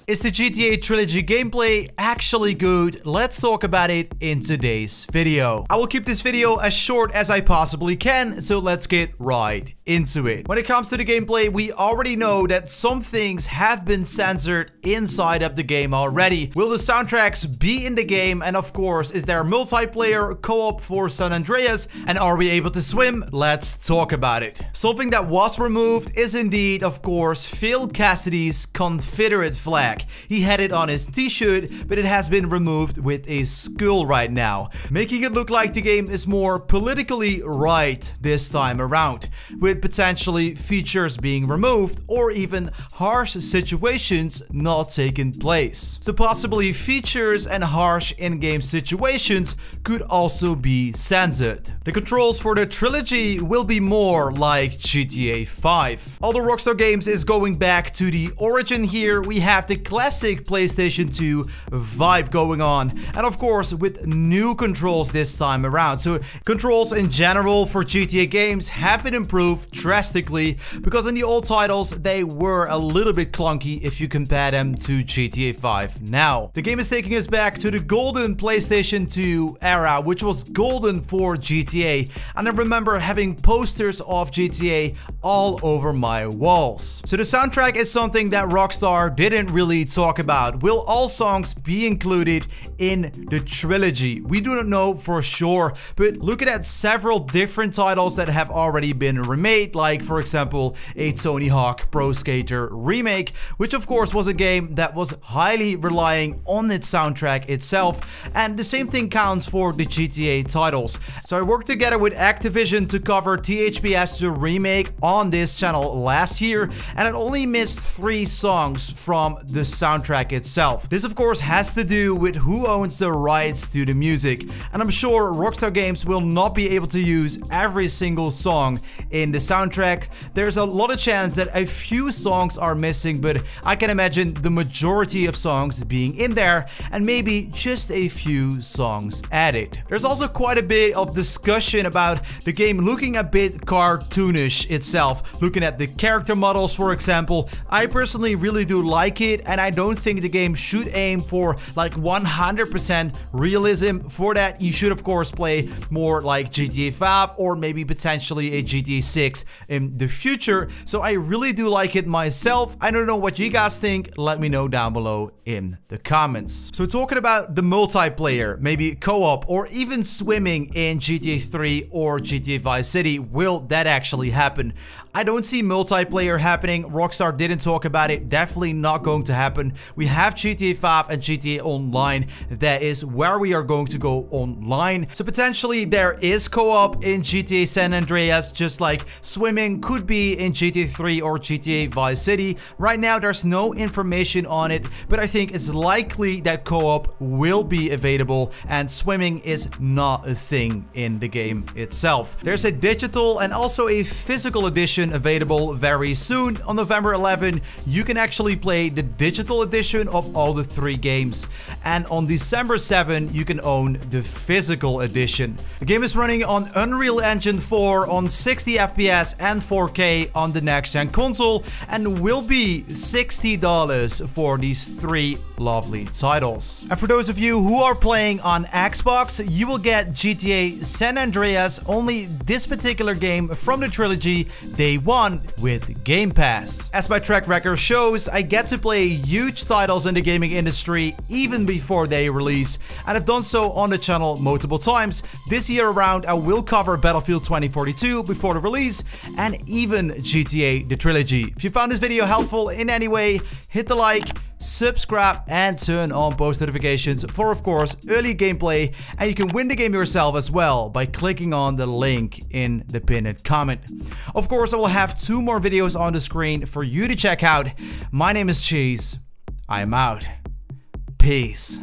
Is the GTA Trilogy gameplay actually good? Let's talk about it in today's video. I will keep this video as short as I possibly can, so let's get right into it. When it comes to the gameplay, we already know that some things have been censored inside of the game already. Will the soundtracks be in the game? And of course, is there multiplayer co-op for San Andreas? And are we able to swim? Let's talk about it. Something that was removed is indeed, of course, Phil Cassidy's Confederate flag. He had it on his t-shirt, but it has been removed with a skull right now, making it look like the game is more politically right this time around, with potentially features being removed or even harsh situations not taking place. So possibly features and harsh in-game situations could also be censored. The controls for the trilogy will be more like GTA 5. Although Rockstar Games is going back to the origin here, we have the classic PlayStation 2 vibe going on, and of course with new controls this time around. So controls in general for GTA games have been improved drastically, because in the old titles they were a little bit clunky if you compare them to GTA 5 now. The game is taking us back to the golden PlayStation 2 era, which was golden for GTA, and I remember having posters of GTA all over my walls. So the soundtrack is something that Rockstar didn't really talk about. Will all songs be included in the trilogy? We do not know for sure, but looking at several different titles that have already been remade, like for example a Tony Hawk Pro Skater remake, which of course was a game that was highly relying on its soundtrack itself, and the same thing counts for the GTA titles. So I worked together with Activision to cover THPS the remake on this channel last year, and it only missed 3 songs from the soundtrack itself. This of course has to do with who owns the rights to the music, and I'm sure Rockstar Games will not be able to use every single song in the soundtrack. There's a lot of chance that a few songs are missing, but I can imagine the majority of songs being in there and maybe just a few songs added. There's also quite a bit of discussion about the game looking a bit cartoonish itself. Looking at the character models, for example, I personally really do like it, and I don't think the game should aim for like 100% realism. For that, you should of course play more like GTA 5 or maybe potentially a GTA 6 in the future. So I really do like it myself. I don't know what you guys think. Let me know down below in the comments. So talking about the multiplayer, maybe co-op or even swimming in GTA 3 or GTA Vice City, will that actually happen? I don't see multiplayer happening. Rockstar didn't talk about it. Definitely not going to happen. We have GTA 5 and GTA Online. That is where we are going to go online. So potentially there is co-op in GTA San Andreas, just like swimming could be in GTA 3 or GTA Vice City. Right now there's no information on it, but I think it's likely that co-op will be available and swimming is not a thing in the game itself. There's a digital and also a physical edition available very soon. On November 11, you can actually play the digital edition of all the 3 games, and on December 7 you can own the physical edition. The game is running on Unreal Engine 4 on 60 FPS and 4K on the next gen console, and will be $60 for these 3 lovely titles. And for those of you who are playing on Xbox, you will get GTA San Andreas, only this particular game from the trilogy, day 1 with Game Pass. As my track record shows, I get to play huge titles in the gaming industry even before they release, and I've done so on the channel multiple times. This year around I will cover Battlefield 2042 before the release, and even GTA the Trilogy. If you found this video helpful in any way, hit the like, subscribe and turn on post notifications for of course early gameplay, and you can win the game yourself as well by clicking on the link in the pinned comment. Of course I will have 2 more videos on the screen for you to check out. My name is Cheese. I'm out. Peace.